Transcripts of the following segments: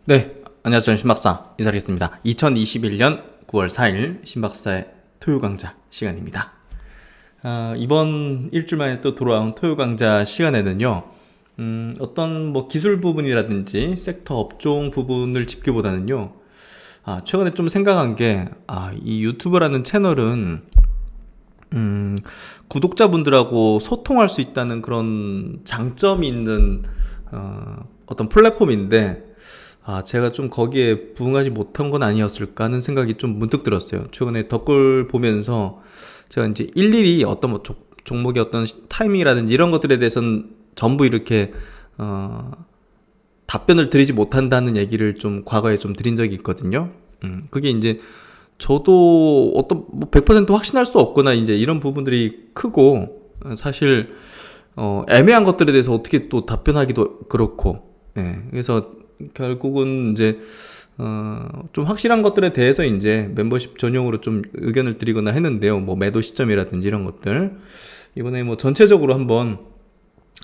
네, 안녕하세요. 신박사 인사드리겠습니다. 2021년 9월 4일 신박사의 토요 강좌 시간입니다. 이번 일주일 만에 또 돌아온 토요 강좌 시간에는요, 어떤 뭐 기술 부분이라든지 섹터 업종 부분을 짚기보다는요, 최근에 좀 생각한 게, 이 유튜브라는 채널은, 구독자분들하고 소통할 수 있다는 그런 장점이 있는, 어떤 플랫폼인데, 제가 좀 거기에 부응하지 못한 건 아니었을까 하는 생각이 좀 문득 들었어요. 최근에 덧글 보면서 제가 이제 일일이 어떤 뭐 종목의 어떤 타이밍이라든지 이런 것들에 대해서는 전부 이렇게 답변을 드리지 못한다는 얘기를 좀 과거에 좀 드린 적이 있거든요. 그게 이제 저도 어떤 뭐 100% 확신할 수 없거나 이제 이런 부분들이 크고 사실 애매한 것들에 대해서 어떻게 또 답변하기도 그렇고, 그래서 결국은 이제 좀 확실한 것들에 대해서 이제 멤버십 전용으로 좀 의견을 드리거나 했는데요. 뭐 매도 시점이라든지 이런 것들 이번에 뭐 전체적으로 한번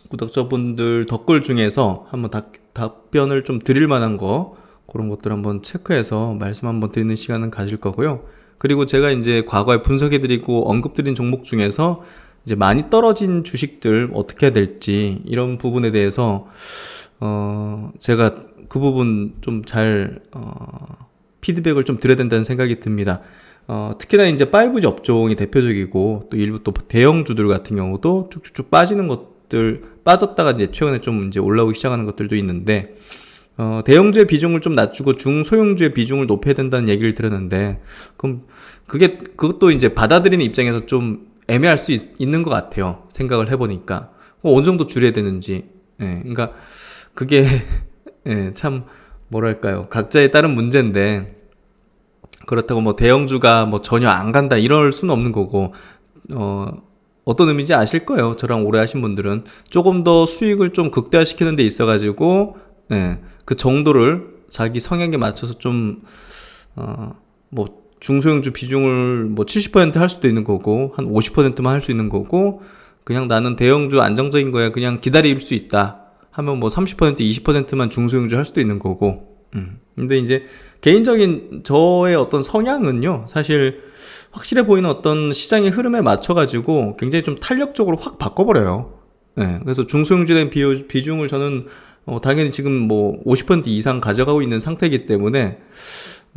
구독자분들 댓글 중에서 한번 답변을 좀 드릴 만한 거 그런 것들 한번 체크해서 말씀 한번 드리는 시간은 가질 거고요. 그리고 제가 이제 과거에 분석해드리고 언급드린 종목 중에서 이제 많이 떨어진 주식들 어떻게 해야 될지 이런 부분에 대해서 제가 그 부분 좀 잘 피드백을 좀 드려야 된다는 생각이 듭니다. 특히나 이제 5G 업종이 대표적이고 또 일부 또 대형주들 같은 경우도 쭉쭉쭉 빠지는 것들 빠졌다가 이제 최근에 좀 이제 올라오기 시작하는 것들도 있는데 대형주의 비중을 좀 낮추고 중소형주의 비중을 높여야 된다는 얘기를 들었는데 그럼 그것도 이제 받아들이는 입장에서 좀 애매할 수 있는 것 같아요. 생각을 해보니까 어느 정도 줄여야 되는지. 그러니까 그게 참 뭐랄까요, 각자에 따른 문제인데 그렇다고 뭐 대형주가 뭐 전혀 안 간다 이럴 수는 없는 거고 어떤 의미인지 아실 거예요. 저랑 오래 하신 분들은 조금 더 수익을 좀 극대화시키는 데 있어가지고 그 정도를 자기 성향에 맞춰서 좀 뭐 중소형주 비중을 뭐 70% 할 수도 있는 거고 한 50%만 할 수 있는 거고 그냥 나는 대형주 안정적인 거야 그냥 기다릴 수 있다 하면 뭐 30% 20%만 중소형주 할 수도 있는 거고. 근데 이제 개인적인 저의 어떤 성향은요, 사실 확실해 보이는 어떤 시장의 흐름에 맞춰가지고 굉장히 좀 탄력적으로 확 바꿔버려요. 그래서 중소형주에 대한 비중을 저는 당연히 지금 뭐 50% 이상 가져가고 있는 상태이기 때문에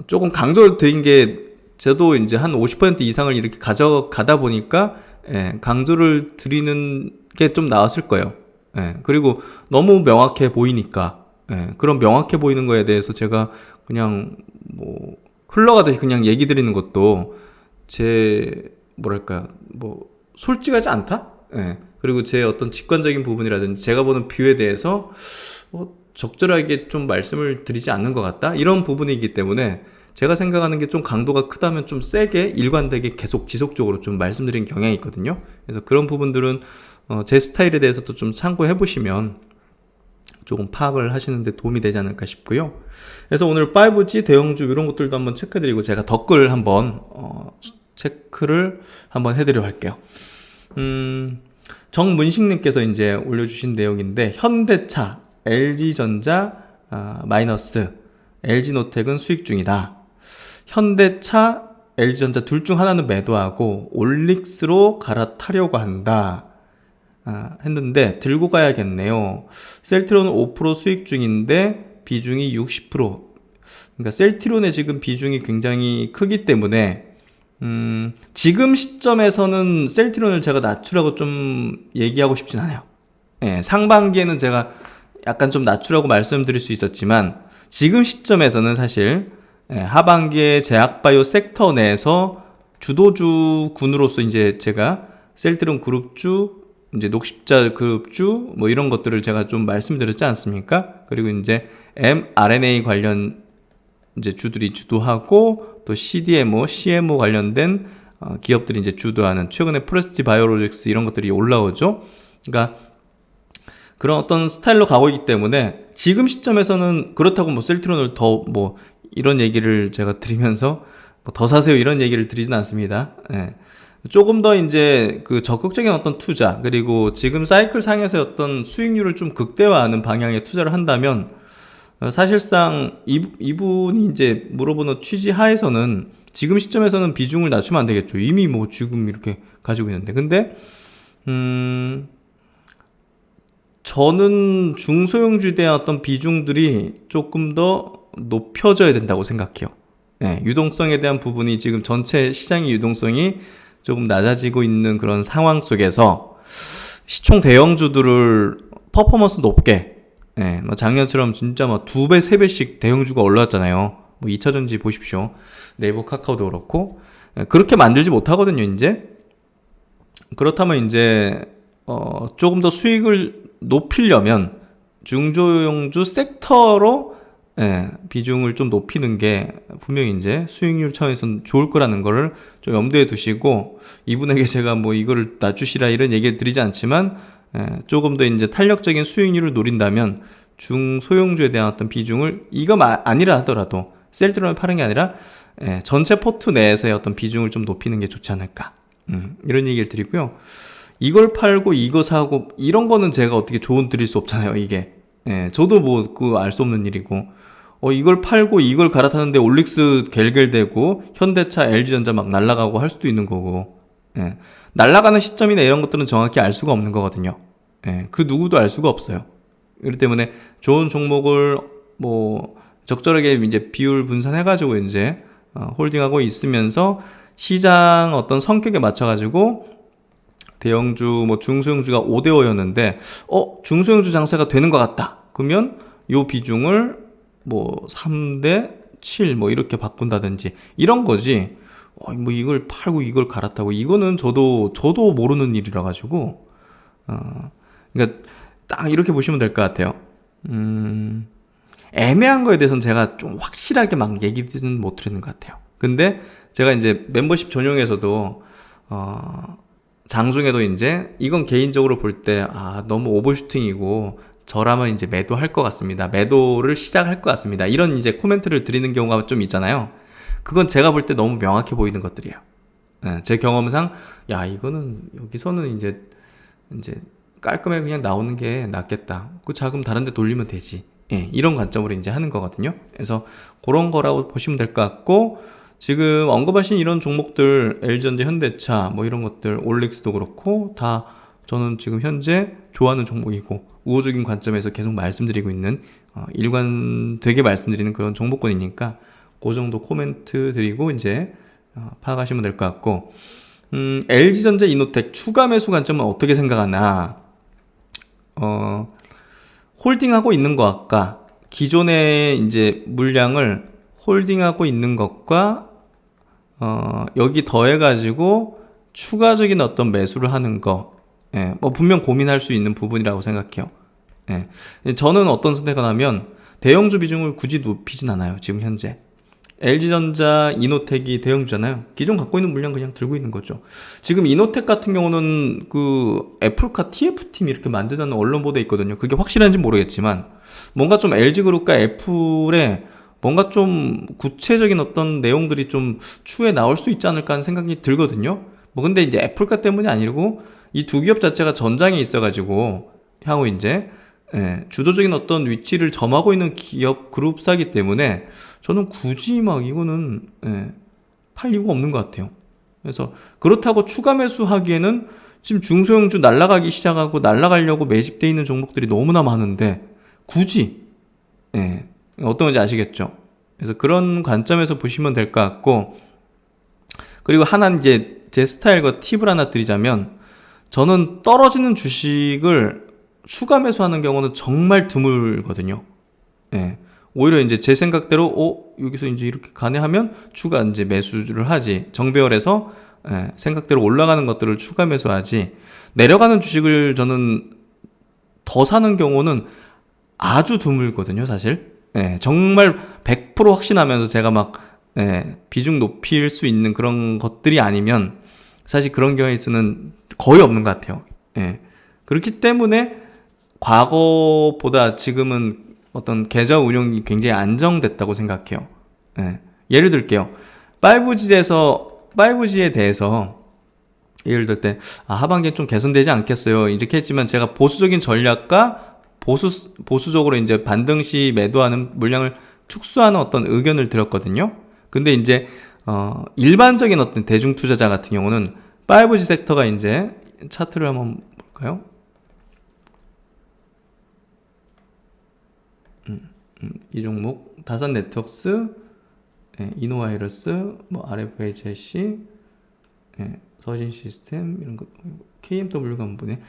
조금 강조를 드린 게 저도 이제 한 50% 이상을 이렇게 가져가다 보니까 강조를 드리는 게 좀 나았을 거예요. 그리고 너무 명확해 보이니까 그런 명확해 보이는 거에 대해서 제가 그냥 뭐 흘러가듯이 그냥 얘기 드리는 것도 제 뭐랄까 뭐 솔직하지 않다? 그리고 제 어떤 직관적인 부분이라든지 제가 보는 뷰에 대해서 적절하게 좀 말씀을 드리지 않는 것 같다? 이런 부분이기 때문에 제가 생각하는 게 좀 강도가 크다면 좀 세게 일관되게 계속 지속적으로 좀 말씀드리는 경향이 있거든요. 그래서 그런 부분들은 제 스타일에 대해서도 좀 참고해 보시면 조금 파악을 하시는데 도움이 되지 않을까 싶고요. 그래서 오늘 5G 대형주 이런 것들도 한번 체크드리고 제가 댓글 한번 체크를 한번 해드려 할게요. 정문식님께서 이제 올려주신 내용인데 현대차, LG전자 마이너스, LG노텍은 수익 중이다. 현대차, LG전자 둘 중 하나는 매도하고 올릭스로 갈아타려고 한다. 했는데 들고 가야겠네요. 셀트론은 5% 수익 중인데 비중이 60%. 그러니까 셀트론의 지금 비중이 굉장히 크기 때문에 지금 시점에서는 셀트론을 제가 낮추라고 좀 얘기하고 싶진 않아요. 상반기에는 제가 약간 좀 낮추라고 말씀드릴 수 있었지만 지금 시점에서는 사실 하반기에 제약바이오 섹터 내에서 주도주군으로서 이제 제가 셀트론 그룹주 이제 녹십자 그룹주 뭐 이런 것들을 제가 좀 말씀드렸지 않습니까? 그리고 이제 mRNA 관련 이제 주들이 주도하고 또 CDMO, CMO 관련된 기업들이 이제 주도하는 최근에 프레스티 바이오로직스 이런 것들이 올라오죠. 그러니까 그런 어떤 스타일로 가고 있기 때문에 지금 시점에서는 그렇다고 뭐 셀트론을 더 뭐 이런 얘기를 제가 드리면서 뭐 더 사세요 이런 얘기를 드리진 않습니다. 조금 더 이제 그 적극적인 어떤 투자 그리고 지금 사이클 상에서 어떤 수익률을 좀 극대화하는 방향의 투자를 한다면 사실상 이분이 이제 물어보는 취지 하에서는 지금 시점에서는 비중을 낮추면 안 되겠죠. 이미 뭐 지금 이렇게 가지고 있는데. 근데 저는 중소형주에 대한 어떤 비중들이 조금 더 높여져야 된다고 생각해요. 네, 유동성에 대한 부분이 지금 전체 시장의 유동성이 조금 낮아지고 있는 그런 상황 속에서 시총 대형주들을 퍼포먼스 높게, 예, 뭐 작년처럼 진짜 막 2배, 3배씩 대형주가 올라왔잖아요. 뭐 2차전지 보십시오. 네이버 카카오도 그렇고. 예, 그렇게 만들지 못하거든요, 이제. 그렇다면 이제, 조금 더 수익을 높이려면 중소형주 섹터로 예, 비중을 좀 높이는 게 분명히 이제 수익률 차원에서는 좋을 거라는 거를 좀 염두에 두시고, 이분에게 제가 뭐 이거를 낮추시라 이런 얘기를 드리지 않지만, 예, 조금 더 이제 탄력적인 수익률을 노린다면 중소형주에 대한 어떤 비중을 이거 아니라 하더라도 셀트로만 파는 게 아니라 예, 전체 포트 내에서의 어떤 비중을 좀 높이는 게 좋지 않을까, 이런 얘기를 드리고요. 이걸 팔고 이거 사고 이런 거는 제가 어떻게 조언 드릴 수 없잖아요. 이게 예, 저도 뭐 그 알 수 없는 일이고, 이걸 팔고 이걸 갈아타는데 올릭스 갤갤대고 현대차, LG전자 막 날아가고 할 수도 있는 거고, 예, 날아가는 시점이나 이런 것들은 정확히 알 수가 없는 거거든요. 예, 그 누구도 알 수가 없어요. 그렇기 때문에 좋은 종목을 뭐 적절하게 이제 비율 분산해가지고 이제 홀딩하고 있으면서 시장 어떤 성격에 맞춰가지고 대형주 뭐 중소형주가 5대5였는데 중소형주 장사가 되는 것 같다. 그러면 요 비중을 뭐 3대7 뭐 이렇게 바꾼다든지 이런 거지. 뭐 이걸 팔고 이걸 갈아타고 이거는 저도 모르는 일이라 가지고 그러니까 딱 이렇게 보시면 될 것 같아요. 애매한 거에 대해서는 제가 좀 확실하게 막 얘기는 못 드리는 것 같아요. 근데 제가 이제 멤버십 전용에서도 장중에도 이제 이건 개인적으로 볼 때 너무 오버슈팅이고 저라면 이제 매도할 것 같습니다. 매도를 시작할 것 같습니다. 이런 이제 코멘트를 드리는 경우가 좀 있잖아요. 그건 제가 볼 때 너무 명확해 보이는 것들이에요. 네, 제 경험상 이거는 여기서는 이제 깔끔하게 그냥 나오는 게 낫겠다. 그 자금 다른 데 돌리면 되지. 예, 이런 관점으로 이제 하는 거거든요. 그래서 그런 거라고 보시면 될 것 같고, 지금 언급하신 이런 종목들, LG전자, 현대차, 뭐 이런 것들, 올릭스도 그렇고, 다 저는 지금 현재 좋아하는 종목이고, 우호적인 관점에서 계속 말씀드리고 있는, 일관되게 말씀드리는 그런 종목군이니까, 그 정도 코멘트 드리고, 이제, 파악하시면 될 것 같고, LG전자, 이노텍 추가 매수 관점은 어떻게 생각하나, 홀딩하고 있는 것과 기존의 이제 물량을 홀딩하고 있는 것과 여기 더해가지고 추가적인 어떤 매수를 하는 거, 예, 뭐 분명 고민할 수 있는 부분이라고 생각해요. 예, 저는 어떤 선택을 하면 대형주 비중을 굳이 높이진 않아요. 지금 현재 LG전자, 이노텍이 대형주잖아요. 기존 갖고 있는 물량 그냥 들고 있는 거죠. 지금 이노텍 같은 경우는 그 애플카 TF팀 이렇게 만든다는 언론 보도에 있거든요. 그게 확실한지 모르겠지만 뭔가 좀 LG그룹과 애플의 뭔가 좀 구체적인 어떤 내용들이 좀 추후에 나올 수 있지 않을까 하는 생각이 들거든요. 뭐 근데 이제 애플카 때문이 아니고 이 두 기업 자체가 전장에 있어가지고 향후 이제 주도적인 어떤 위치를 점하고 있는 기업 그룹사기 때문에 저는 굳이 막 이거는 팔 이유가 없는 것 같아요. 그래서 그렇다고 추가 매수하기에는 지금 중소형주 날아가기 시작하고 날아가려고 매집되어 있는 종목들이 너무나 많은데 굳이 어떤 건지 아시겠죠? 그래서 그런 관점에서 보시면 될 것 같고, 그리고 하나 이제 제 스타일과 팁을 하나 드리자면, 저는 떨어지는 주식을 추가 매수하는 경우는 정말 드물거든요. 오히려 이제 제 생각대로 여기서 이제 이렇게 가능하면 추가 이제 매수를 하지, 정배열에서 생각대로 올라가는 것들을 추가 매수하지, 내려가는 주식을 저는 더 사는 경우는 아주 드물거든요, 사실. 정말 100% 확신하면서 제가 막 비중 높일 수 있는 그런 것들이 아니면 사실 그런 경우에는 거의 없는 것 같아요. 그렇기 때문에 과거보다 지금은 어떤 계좌 운용이 굉장히 안정됐다고 생각해요. 예를 들게요. 5G에 대해서 예를 들 때 하반기에 좀 개선되지 않겠어요, 이렇게 했지만 제가 보수적인 전략과 보수적으로 이제 반등 시 매도하는 물량을 축소하는 어떤 의견을 드렸거든요. 근데 이제 일반적인 어떤 대중 투자자 같은 경우는 5G 섹터가 이제 차트를 한번 볼까요? 이 종목 다산 네트워크스, 이노와이러스, 뭐 RFHC, 서진 시스템 이런 거, KMW가 한번 보네.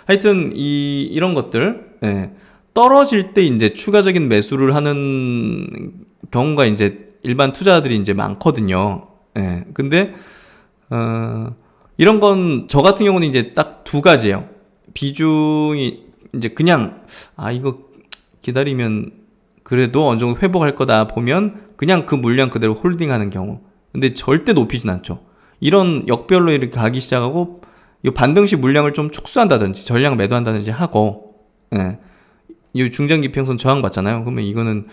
하여튼 이런 것들 떨어질 때 이제 추가적인 매수를 하는 경우가 이제 일반 투자자들이 이제 많거든요. 근데 이런 건 저 같은 경우는 이제 딱 두 가지예요. 비중이 이제 그냥 이거 기다리면 그래도 어느 정도 회복할 거다 보면 그냥 그 물량 그대로 홀딩하는 경우. 근데 절대 높이진 않죠. 이런 역별로 이렇게 가기 시작하고 이 반등시 물량을 좀 축소한다든지 전량 매도한다든지 하고, 이 중장기평선 저항 받잖아요. 그러면 이거는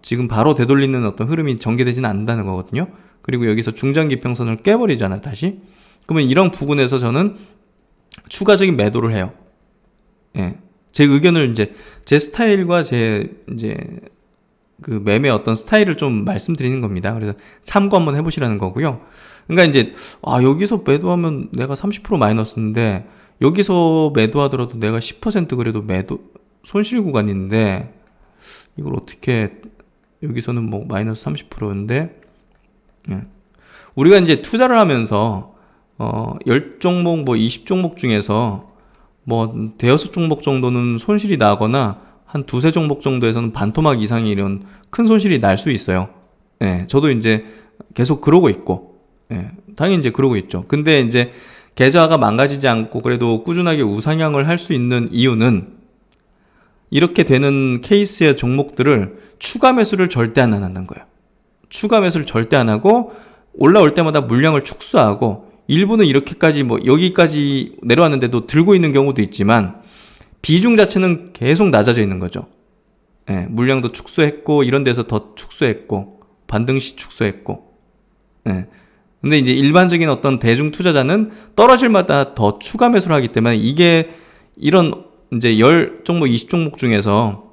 지금 바로 되돌리는 어떤 흐름이 전개되지는 않는다는 거거든요. 그리고 여기서 중장기평선을 깨버리잖아요, 다시. 그러면 이런 부분에서 저는 추가적인 매도를 해요. 제 의견을 이제 제 스타일과 제 이제 그 매매 어떤 스타일을 좀 말씀드리는 겁니다. 그래서 참고 한번 해보시라는 거고요. 그러니까 이제 여기서 매도하면 내가 30% 마이너스인데 여기서 매도하더라도 내가 10% 그래도 매도 손실 구간인데 이걸 어떻게 여기서는 뭐 마이너스 30%인데 우리가 이제 투자를 하면서 10종목 뭐 20종목 중에서 뭐 대여섯 종목 정도는 손실이 나거나 한 두세 종목 정도에서는 반토막 이상의 이런 큰 손실이 날 수 있어요. 저도 이제 계속 그러고 있고, 당연히 이제 그러고 있죠. 근데 이제 계좌가 망가지지 않고 그래도 꾸준하게 우상향을 할 수 있는 이유는 이렇게 되는 케이스의 종목들을 추가 매수를 절대 안 한다는 거예요. 추가 매수를 절대 안 하고 올라올 때마다 물량을 축소하고 일부는 이렇게까지 뭐 여기까지 내려왔는데도 들고 있는 경우도 있지만 비중 자체는 계속 낮아져 있는 거죠. 물량도 축소했고 이런 데서 더 축소했고 반등시 축소했고. 근데 이제 일반적인 어떤 대중 투자자는 떨어질 마다 더 추가 매수를 하기 때문에 이게 이런 이제 10종목, 20종목 중에서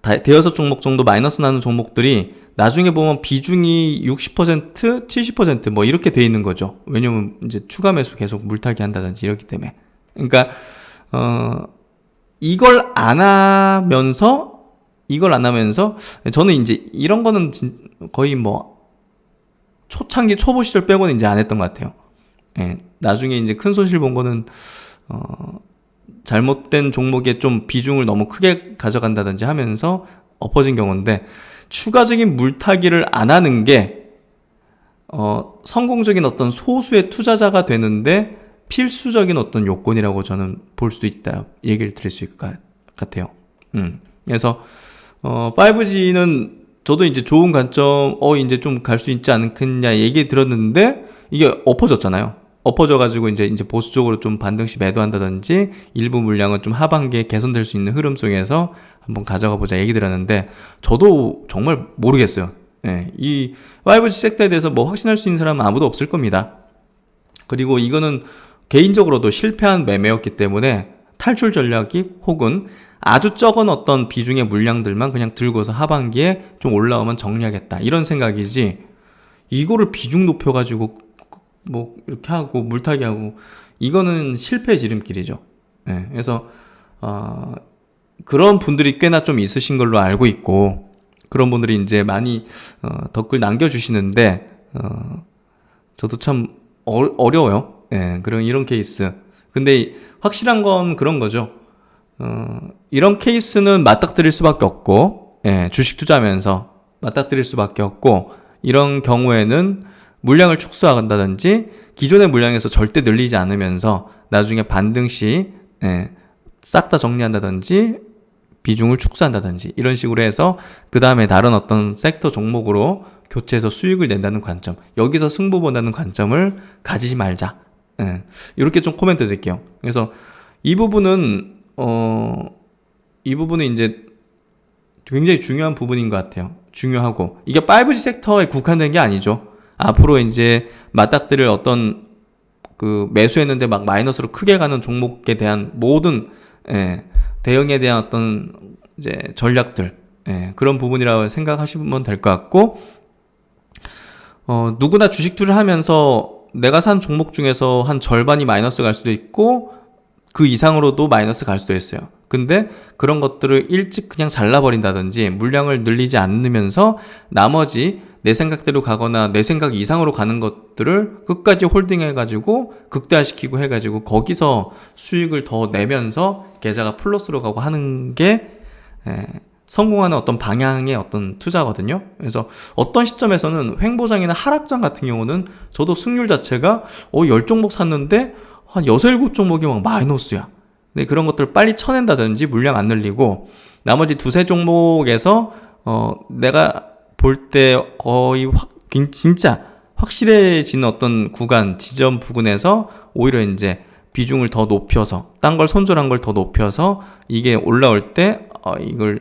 대여섯 종목 정도 마이너스 나는 종목들이 나중에 보면 비중이 60%, 70% 이렇게 돼 있는 거죠. 왜냐면 이제 추가 매수 계속 물타기 한다든지 이렇기 때문에. 그러니까 이걸 안 하면서 저는 이제 이런 거는 거의 뭐 초창기 초보 시절 빼고는 이제 안 했던 것 같아요. 나중에 이제 큰 손실 본 거는 잘못된 종목에 좀 비중을 너무 크게 가져간다든지 하면서 엎어진 경우인데 추가적인 물타기를 안 하는 게 성공적인 어떤 소수의 투자자가 되는데 필수적인 어떤 요건이라고 저는 볼 수도 있다 얘기를 드릴 수 있을 것 같아요. 그래서 5G는 저도 이제 좋은 관점 이제 좀 갈 수 있지 않겠냐 얘기 들었는데 이게 엎어졌잖아요. 엎어져가지고 이제 보수적으로 좀 반등시 매도한다든지 일부 물량은 좀 하반기에 개선될 수 있는 흐름 속에서 한번 가져가 보자 얘기 들었는데 저도 정말 모르겠어요. 이 5G 섹터에 대해서 뭐 확신할 수 있는 사람은 아무도 없을 겁니다. 그리고 이거는 개인적으로도 실패한 매매였기 때문에 탈출 전략이 혹은 아주 적은 어떤 비중의 물량들만 그냥 들고서 하반기에 좀 올라오면 정리하겠다 이런 생각이지 이거를 비중 높여가지고 뭐 이렇게 하고 물타기 하고 이거는 실패의 지름길이죠. 그래서 그런 분들이 꽤나 좀 있으신 걸로 알고 있고 그런 분들이 이제 많이 댓글 남겨주시는데 저도 참 어려워요. 이런 케이스. 근데 확실한 건 그런 거죠. 이런 케이스는 맞닥뜨릴 수밖에 없고, 주식 투자하면서 맞닥뜨릴 수밖에 없고, 이런 경우에는 물량을 축소한다든지, 기존의 물량에서 절대 늘리지 않으면서, 나중에 반등 시, 싹 다 정리한다든지, 비중을 축소한다든지, 이런 식으로 해서, 그 다음에 다른 어떤 섹터 종목으로 교체해서 수익을 낸다는 관점, 여기서 승부 본다는 관점을 가지지 말자. 이렇게 좀 코멘트 드릴게요. 그래서 이 부분은 이제 굉장히 중요한 부분인 것 같아요. 중요하고 이게 5G 섹터에 국한된 게 아니죠. 앞으로 이제 맞닥뜨릴 어떤 그 매수했는데 막 마이너스로 크게 가는 종목에 대한 모든 대응에 대한 어떤 이제 전략들, 그런 부분이라고 생각하시면 될 것 같고, 누구나 주식 투자를 하면서 내가 산 종목 중에서 한 절반이 마이너스 갈 수도 있고 그 이상으로도 마이너스 갈 수도 있어요. 근데 그런 것들을 일찍 그냥 잘라버린다든지 물량을 늘리지 않으면서 나머지 내 생각대로 가거나 내 생각 이상으로 가는 것들을 끝까지 홀딩해가지고 극대화시키고 해가지고 거기서 수익을 더 내면서 계좌가 플러스로 가고 하는 게 성공하는 어떤 방향의 어떤 투자거든요. 그래서 어떤 시점에서는 횡보장이나 하락장 같은 경우는 저도 승률 자체가 10종목 샀는데 한 6, 7종목이 막 마이너스야. 근데 그런 것들을 빨리 쳐낸다든지 물량 안 늘리고 나머지 두세 종목에서 내가 볼 때 거의 진짜 확실해지는 어떤 구간, 지점 부근에서 오히려 이제 비중을 더 높여서 딴 걸 손절한 걸 더 높여서 이게 올라올 때 이걸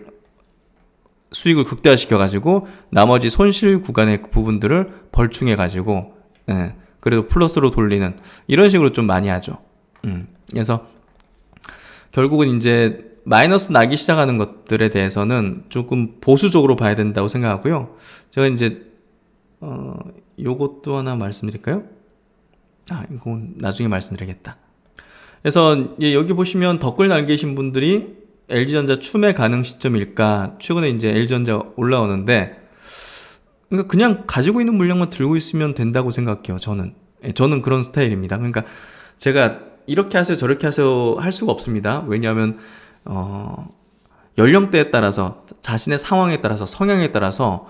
수익을 극대화시켜가지고 나머지 손실 구간의 부분들을 벌충해가지고 그래도 플러스로 돌리는 이런 식으로 좀 많이 하죠. 그래서 결국은 이제 마이너스 나기 시작하는 것들에 대해서는 조금 보수적으로 봐야 된다고 생각하고요. 제가 이제 요것도 하나 말씀드릴까요? 이건 나중에 말씀드리겠다. 그래서 여기 보시면 댓글 남기신 분들이 LG전자 추매 가능 시점일까? 최근에 이제 LG전자 올라오는데, 그러니까 그냥 가지고 있는 물량만 들고 있으면 된다고 생각해요. 저는 그런 스타일입니다. 그러니까 제가 이렇게 하세요, 저렇게 하세요 할 수가 없습니다. 왜냐하면 연령대에 따라서 자신의 상황에 따라서 성향에 따라서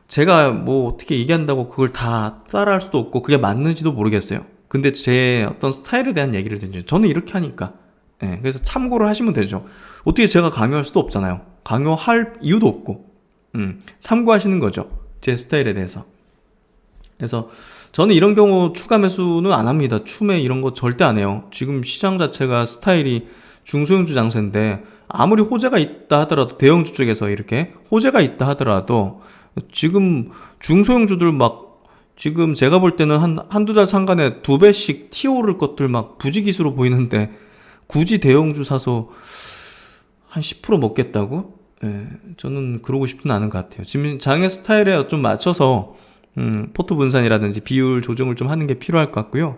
제가 뭐 어떻게 얘기한다고 그걸 다 따라할 수도 없고 그게 맞는지도 모르겠어요. 근데 제 어떤 스타일에 대한 얘기를 듣죠. 저는 이렇게 하니까. 그래서 참고를 하시면 되죠. 어떻게 제가 강요할 수도 없잖아요. 강요할 이유도 없고. 참고하시는 거죠. 제 스타일에 대해서. 그래서 저는 이런 경우 추가 매수는 안 합니다. 추매 이런 거 절대 안 해요. 지금 시장 자체가 스타일이 중소형주 장세인데 아무리 호재가 있다 하더라도 대형주 쪽에서 이렇게 호재가 있다 하더라도 지금 중소형주들 막 지금 제가 볼 때는 한두 달 상간에 2배씩 튀어오를 것들 막 부지기수로 보이는데 굳이 대형주 사서 한 10% 먹겠다고? 저는 그러고 싶지는 않은 것 같아요. 지금 장의 스타일에 좀 맞춰서 포트 분산이라든지 비율 조정을 좀 하는 게 필요할 것 같고요.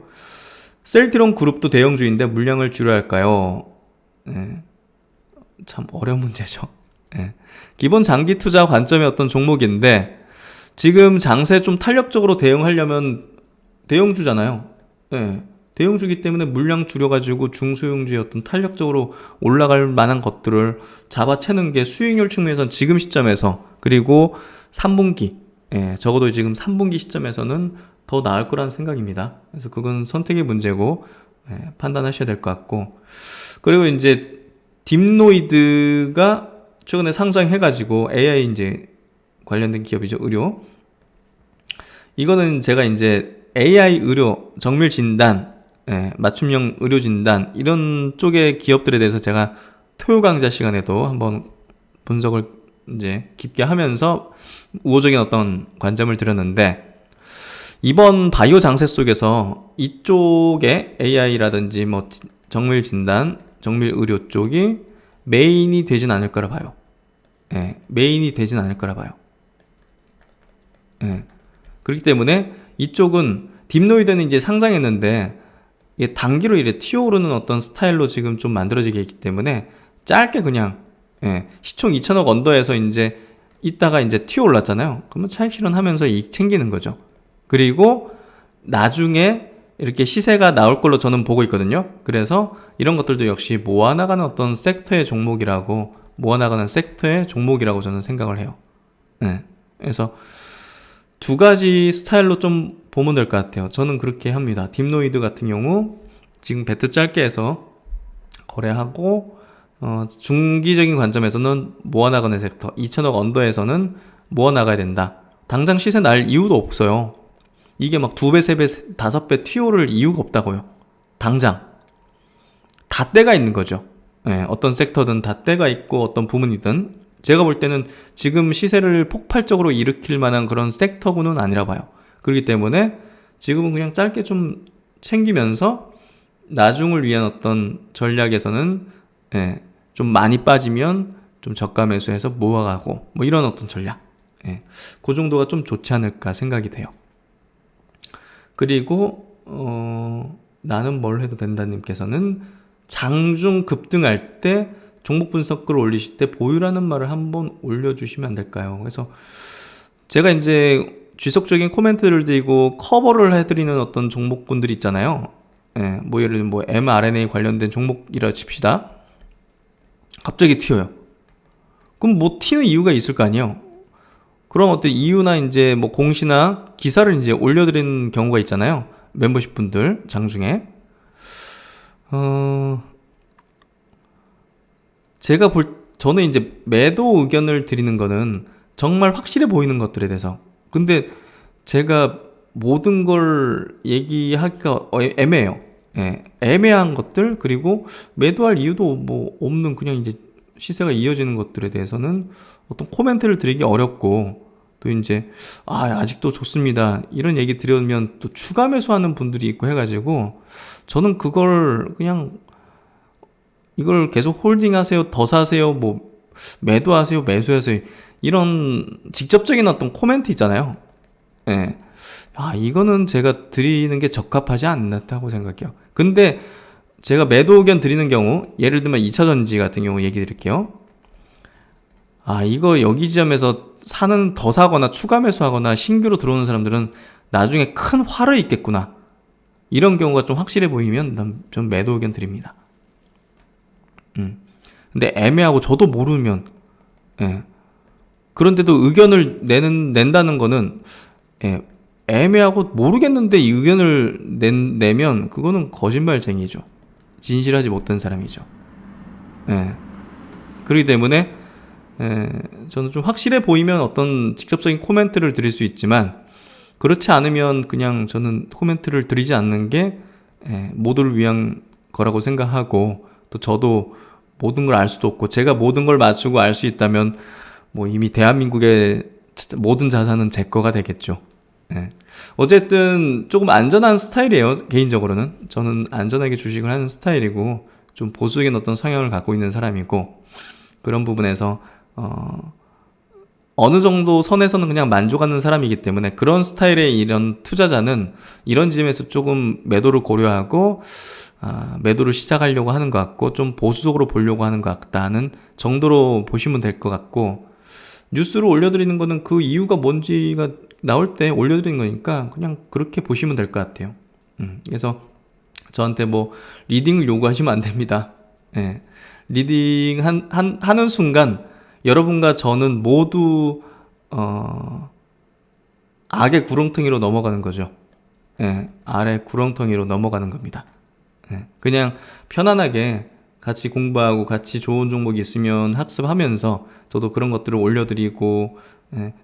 셀트론 그룹도 대형주인데 물량을 줄여야 할까요? 참 어려운 문제죠. 기본 장기 투자 관점의 어떤 종목인데 지금 장세 좀 탄력적으로 대응하려면 대형주잖아요. 대형주기 때문에 물량 줄여가지고 중소형주의 어떤 탄력적으로 올라갈 만한 것들을 잡아채는 게 수익률 측면에서는 지금 시점에서 그리고 3분기 적어도 지금 3분기 시점에서는 더 나을 거라는 생각입니다. 그래서 그건 선택의 문제고 판단하셔야 될 것 같고 그리고 이제 딥노이드가 최근에 상장해가지고 AI 이제 관련된 기업이죠. 의료 이거는 제가 이제 AI 의료 정밀 진단 맞춤형 의료 진단 이런 쪽의 기업들에 대해서 제가 토요 강좌 시간에도 한번 분석을 이제 깊게 하면서 우호적인 어떤 관점을 드렸는데 이번 바이오 장세 속에서 이쪽에 AI라든지 뭐 정밀 진단, 정밀 의료 쪽이 메인이 되진 않을 거라 봐요. 메인이 되진 않을 거라 봐요. 그렇기 때문에 이쪽은 딥노이드는 이제 상장했는데 이게 단기로 이래 튀어오르는 어떤 스타일로 지금 좀 만들어지게 있기 때문에 짧게 그냥 시총 2천억 언더에서 이제 있다가 이제 튀어올랐잖아요. 그러면 차익 실현하면서 이익 챙기는 거죠. 그리고 나중에 이렇게 시세가 나올 걸로 저는 보고 있거든요. 그래서 이런 것들도 역시 모아나가는 어떤 섹터의 종목이라고 저는 생각을 해요. 그래서 두 가지 스타일로 좀 보면 될 것 같아요. 저는 그렇게 합니다. 딥노이드 같은 경우 지금 배트 짧게 해서 거래하고 중기적인 관점에서는 모아나가는 섹터 2천억 언더에서는 모아나가야 된다. 당장 시세 날 이유도 없어요. 이게 막 2배, 3배, 5배 튀어오를 이유가 없다고요. 당장 다 때가 있는 거죠. 어떤 섹터든 다 때가 있고 어떤 부문이든 제가 볼 때는 지금 시세를 폭발적으로 일으킬 만한 그런 섹터군은 아니라 봐요. 그렇기 때문에 지금은 그냥 짧게 좀 챙기면서 나중을 위한 어떤 전략에서는 좀 많이 빠지면 좀 저가 매수해서 모아가고 뭐 이런 어떤 전략. 예. 그 정도가 좀 좋지 않을까 생각이 돼요. 그리고 나는 뭘 해도 된다님께서는 장중 급등할 때 종목 분석 글 올리실 때 보유라는 말을 한번 올려주시면 안 될까요? 그래서 제가 이제 지속적인 코멘트를 드리고 커버를 해드리는 어떤 종목군들이 있잖아요. 예, 뭐 예를 들면 뭐 mRNA 관련된 종목이라 칩시다. 갑자기 튀어요. 그럼 뭐 튀는 이유가 있을 거 아니에요. 그런 어떤 이유나 이제 뭐 공시나 기사를 이제 올려드리는 경우가 있잖아요. 멤버십 분들 장중에. 저는 이제 매도 의견을 드리는 거는 정말 확실해 보이는 것들에 대해서. 근데 제가 모든 걸 얘기하기가 애매해요. 예, 애매한 것들, 그리고 매도할 이유도 뭐 없는 그냥 이제 시세가 이어지는 것들에 대해서는 어떤 코멘트를 드리기 어렵고, 또 이제 아직도 좋습니다 이런 얘기 드리면 또 추가 매수하는 분들이 있고 해가지고, 저는 그걸 그냥 이걸 계속 홀딩하세요, 더 사세요, 뭐 매도하세요, 매수하세요, 이런 직접적인 어떤 코멘트 있잖아요. 예. 이거는 제가 드리는 게 적합하지 않다고 생각해요. 근데 제가 매도 의견 드리는 경우, 예를 들면 2차전지 같은 경우 얘기 드릴게요. 이거 여기 지점에서 더 사거나 추가 매수하거나 신규로 들어오는 사람들은 나중에 큰 화를 입겠구나, 이런 경우가 좀 확실해 보이면 좀 매도 의견 드립니다. 근데 애매하고 저도 모르면, 예. 그런데도 의견을 낸다는 거는, 예, 애매하고 모르겠는데 이 의견을 내면 그거는 거짓말쟁이죠. 진실하지 못한 사람이죠. 예. 그렇기 때문에 저는 좀 확실해 보이면 어떤 직접적인 코멘트를 드릴 수 있지만, 그렇지 않으면 그냥 저는 코멘트를 드리지 않는 게 모두를 위한 거라고 생각하고, 또 저도 모든 걸 알 수도 없고, 제가 모든 걸 맞추고 알 수 있다면 뭐 이미 대한민국의 모든 자산은 제 거가 되겠죠. 어쨌든 조금 안전한 스타일이에요. 개인적으로는 저는 안전하게 주식을 하는 스타일이고, 좀 보수적인 어떤 성향을 갖고 있는 사람이고, 그런 부분에서 어느 정도 선에서는 그냥 만족하는 사람이기 때문에, 그런 스타일의 이런 투자자는 이런 지점에서 조금 매도를 고려하고 매도를 시작하려고 하는 것 같고, 좀 보수적으로 보려고 하는 것 같다는 정도로 보시면 될 것 같고, 뉴스를 올려드리는 거는 그 이유가 뭔지가 나올 때 올려드리는 거니까 그냥 그렇게 보시면 될 것 같아요. 그래서 저한테 뭐 리딩을 요구하시면 안 됩니다. 예. 리딩 하는 순간 여러분과 저는 모두 악의 구렁텅이로 넘어가는 거죠. 예. 악의 구렁텅이로 넘어가는 겁니다. 예. 그냥 편안하게 같이 공부하고 같이 좋은 종목이 있으면 학습하면서 저도 그런 것들을 올려드리고,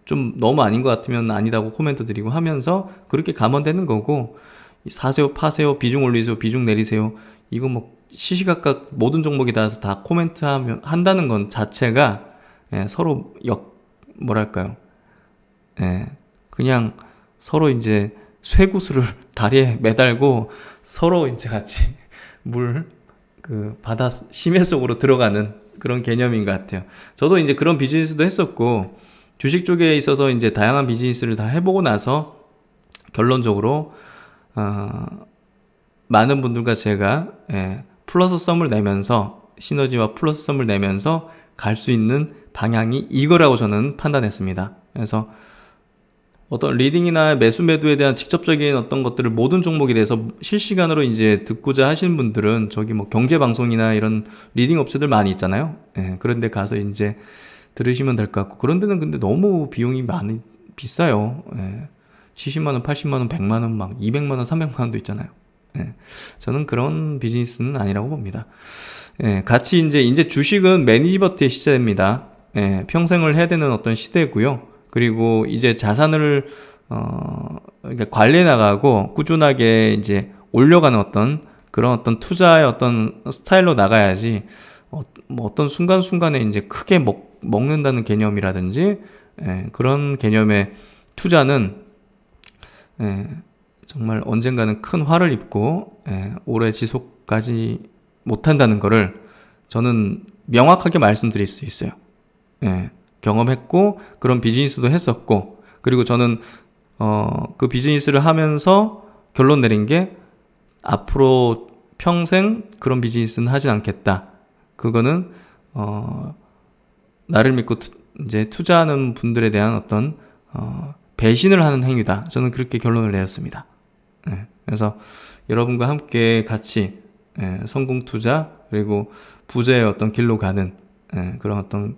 좀 너무 아닌 것 같으면 아니다고 코멘트 드리고 하면서 그렇게 가면 되는 거고, 사세요, 파세요, 비중 올리세요, 비중 내리세요, 이거 뭐 시시각각 모든 종목에 대해서 다 코멘트 한다는 건 자체가 서로 뭐랄까요, 그냥 서로 이제 쇠구슬을 다리에 매달고 서로 이제 같이 바다 심해 속으로 들어가는 그런 개념인 것 같아요. 저도 이제 그런 비즈니스도 했었고, 주식 쪽에 있어서 이제 다양한 비즈니스를 다 해보고 나서 결론적으로 많은 분들과 제가 플러스 썸을 내면서, 시너지와 플러스 썸을 내면서 갈 수 있는 방향이 이거라고 저는 판단했습니다. 그래서 어떤 리딩이나 매수매도에 대한 직접적인 어떤 것들을 모든 종목에 대해서 실시간으로 이제 듣고자 하시는 분들은 저기 뭐 경제방송이나 이런 리딩 업체들 많이 있잖아요. 그런 데 가서 이제 들으시면 될 것 같고, 그런 데는 근데 너무 비용이 많이 비싸요. 70만원, 80만원, 100만원, 막 200만원, 300만원도 있잖아요. 저는 그런 비즈니스는 아니라고 봅니다. 같이 이제 주식은 매니지먼트의 시대입니다. 평생을 해야 되는 어떤 시대고요. 그리고 이제 자산을 그러니까 관리해 나가고 꾸준하게 이제 올려가는 그런 어떤 투자의 어떤 스타일로 나가야지, 뭐 어떤 순간순간에 이제 크게 먹는다는 개념이라든지 그런 개념의 투자는 정말 언젠가는 큰 화를 입고 오래 지속하지 못한다는 거를 저는 명확하게 말씀드릴 수 있어요. 예, 경험했고 그런 비즈니스도 했었고, 그리고 저는 그 비즈니스를 하면서 결론 내린 게 앞으로 평생 그런 비즈니스는 하진 않겠다. 그거는 나를 믿고 이제 투자하는 분들에 대한 어떤 배신을 하는 행위다. 저는 그렇게 결론을 내었습니다. 예, 그래서 여러분과 함께 같이 성공 투자 그리고 부자의 어떤 길로 가는 그런 어떤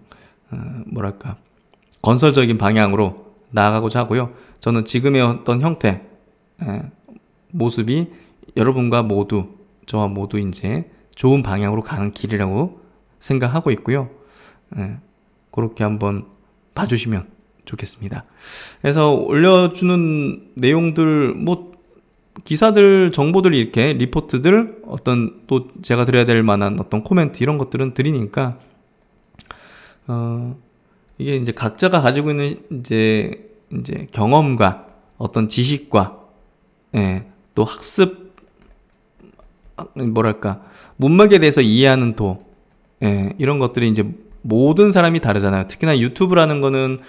뭐랄까 건설적인 방향으로 나아가고자 하고요. 저는 지금의 어떤 형태 모습이 여러분과 모두 저와 모두 이제 좋은 방향으로 가는 길이라고 생각하고 있고요. 그렇게 한번 봐주시면 좋겠습니다. 그래서 올려주는 내용들 뭐 기사들 정보들 이렇게 리포트들 어떤 또 제가 드려야 될 만한 어떤 코멘트 이런 것들은 드리니까 이게 이제 각자가 가지고 있는 이제 경험과 어떤 지식과 또 학습 뭐랄까 문맥에 대해서 이해하는 도 이런 것들이 이제 모든 사람이 다르잖아요. 특히나 유튜브라는 거는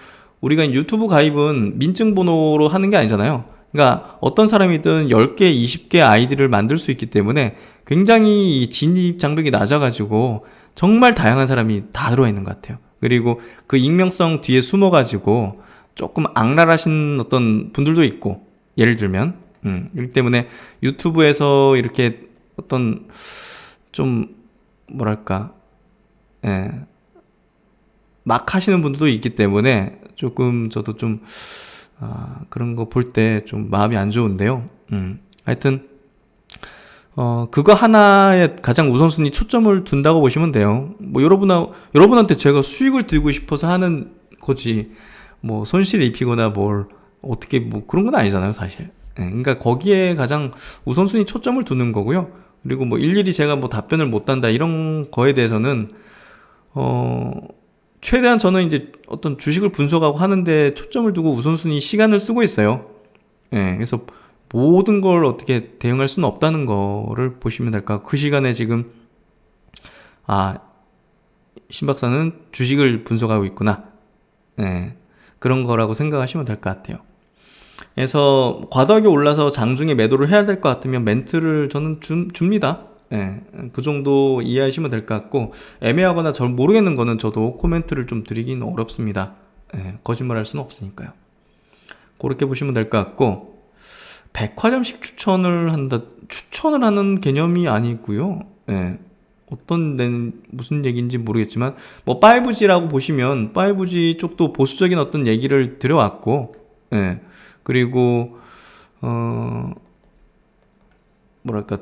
우리가 유튜브 가입은 민증번호로 하는 게 아니잖아요. 그러니까 어떤 사람이든 10개, 20개 아이디를 만들 수 있기 때문에 굉장히 진입 장벽이 낮아가지고 정말 다양한 사람이 다 들어와 있는 것 같아요. 그리고 그 익명성 뒤에 숨어가지고 조금 악랄하신 어떤 분들도 있고, 예를 들면 그렇기 때문에 유튜브에서 이렇게 어떤 좀 뭐랄까 막 하시는 분들도 있기 때문에 조금 저도 좀 그런 거 볼 때 좀 마음이 안 좋은데요. 하여튼 그거 하나에 가장 우선순위 초점을 둔다고 보시면 돼요. 뭐 여러분한테 제가 수익을 드리고 싶어서 하는 거지 뭐 손실을 입히거나 뭘 어떻게 뭐 그런 건 아니잖아요, 사실. 그러니까 거기에 가장 우선순위 초점을 두는 거고요. 그리고 뭐 일일이 제가 뭐 답변을 못 한다 이런 거에 대해서는 최대한 저는 이제 어떤 주식을 분석하고 하는데 초점을 두고 우선순위 시간을 쓰고 있어요. 그래서 모든 걸 어떻게 대응할 수는 없다는 거를 보시면 될까. 그 시간에 지금 신 박사는 주식을 분석하고 있구나. 그런 거라고 생각하시면 될 것 같아요. 그래서 과도하게 올라서 장중에 매도를 해야 될 것 같으면 멘트를 저는 줍니다. 그 정도 이해하시면 될 것 같고, 애매하거나 잘 모르겠는 거는 저도 코멘트를 좀 드리긴 어렵습니다. 거짓말 할 수는 없으니까요. 그렇게 보시면 될 것 같고, 백화점식 추천을 하는 개념이 아니고요. 무슨 얘기인지 모르겠지만, 뭐 5G라고 보시면 5G 쪽도 보수적인 어떤 얘기를 드려왔고, 그리고 뭐랄까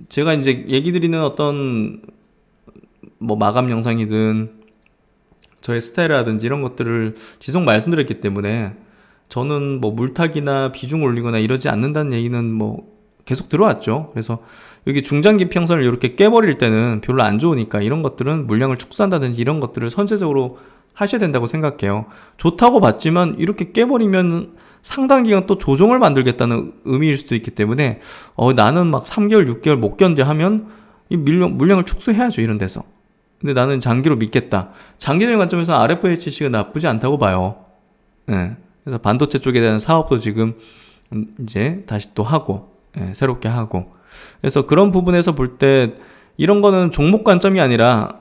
제가 이제 얘기 드리는 어떤 뭐 마감 영상이든 저의 스타일이라든지 이런 것들을 지속 말씀드렸기 때문에 저는 뭐 물타기나 비중 올리거나 이러지 않는다는 얘기는 뭐 계속 들어왔죠. 그래서 여기 중장기 평선을 이렇게 깨버릴 때는 별로 안 좋으니까 이런 것들은 물량을 축소한다든지 이런 것들을 선제적으로 하셔야 된다고 생각해요. 좋다고 봤지만 이렇게 깨버리면 상당 기간 또 조정을 만들겠다는 의미일 수도 있기 때문에 나는 막 3개월, 6개월 못 견뎌 하면 이 물량을 축소해야죠, 이런 데서. 근데 나는 장기로 믿겠다. 장기적인 관점에서 RFHC가 나쁘지 않다고 봐요. 그래서 반도체 쪽에 대한 사업도 지금 이제 다시 또 하고, 새롭게 하고. 그래서 그런 부분에서 볼 때 이런 거는 종목 관점이 아니라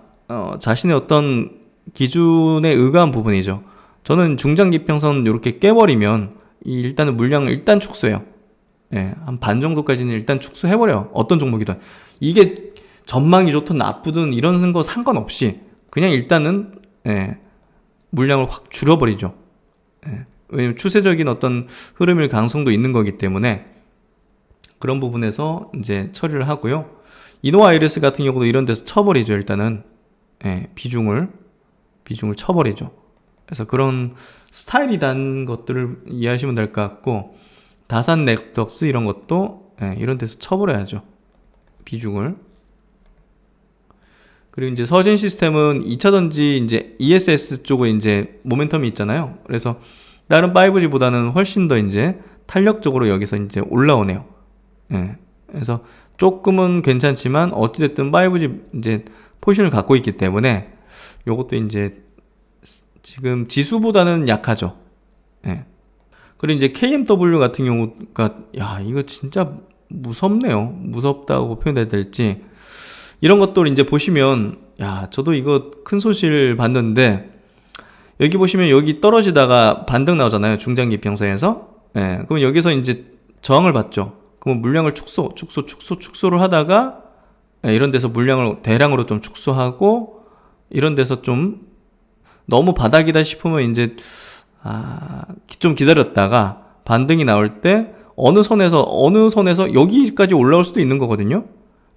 자신의 어떤 기준에 의거한 부분이죠. 저는 중장기 평선 이렇게 깨버리면 일단은 물량을 일단 축소해요. 한 반 정도까지는 일단 축소해버려요. 어떤 종목이든. 이게 전망이 좋든 나쁘든 이런 거 상관없이 그냥 일단은 물량을 확 줄여버리죠. 왜냐면 추세적인 어떤 흐름일 가능성도 있는 거기 때문에 그런 부분에서 이제 처리를 하고요. 이노아이리스 같은 경우도 이런 데서 쳐버리죠. 일단은 비중을 쳐버리죠. 그래서 그런 스타일이란 것들을 이해하시면 될 것 같고, 다산 넥스덕스 이런 것도 이런 데서 쳐버려야죠. 비중을. 그리고 이제 서진 시스템은 2차전지 이제 ESS 쪽에 이제 모멘텀이 있잖아요. 그래서 다른 5G보다는 훨씬 더 이제 탄력적으로 여기서 이제 올라오네요. 그래서 조금은 괜찮지만 어찌됐든 5G 이제 포지션을 갖고 있기 때문에 요것도 이제 지금 지수보다는 약하죠. 예. 그리고 이제 KMW 같은 경우가 야 이거 진짜 무섭네요. 무섭다고 표현해야 될지 이런 것들 이제 보시면 야 저도 이거 큰 손실 봤는데 여기 보시면 여기 떨어지다가 반등 나오잖아요. 중장기 평선에서. 예. 그럼 여기서 이제 저항을 받죠. 그럼 물량을 축소를 하다가 예, 이런 데서 물량을 대량으로 좀 축소하고 이런 데서 좀 너무 바닥이다 싶으면 이제 좀 기다렸다가 반등이 나올 때 어느 선에서 여기까지 올라올 수도 있는 거거든요.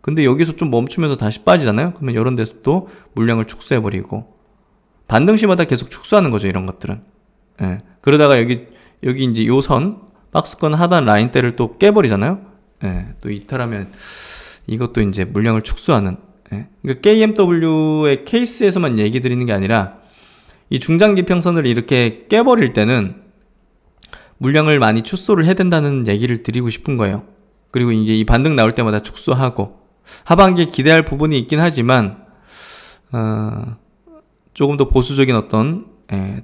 근데 여기서 좀 멈추면서 다시 빠지잖아요. 그러면 이런 데서 또 물량을 축소해버리고 반등 시마다 계속 축소하는 거죠. 이런 것들은. 예. 그러다가 여기 이제 요 선 박스권 하단 라인대를 또 깨버리잖아요. 예. 또 이탈하면 이것도 이제 물량을 축소하는. 예. 그러니까 KMW의 케이스에서만 얘기 드리는 게 아니라 이 중장기 평선을 이렇게 깨버릴 때는 물량을 많이 축소를 해야 된다는 얘기를 드리고 싶은 거예요. 그리고 이제 이 반등 나올 때마다 축소하고 하반기에 기대할 부분이 있긴 하지만 조금 더 보수적인 어떤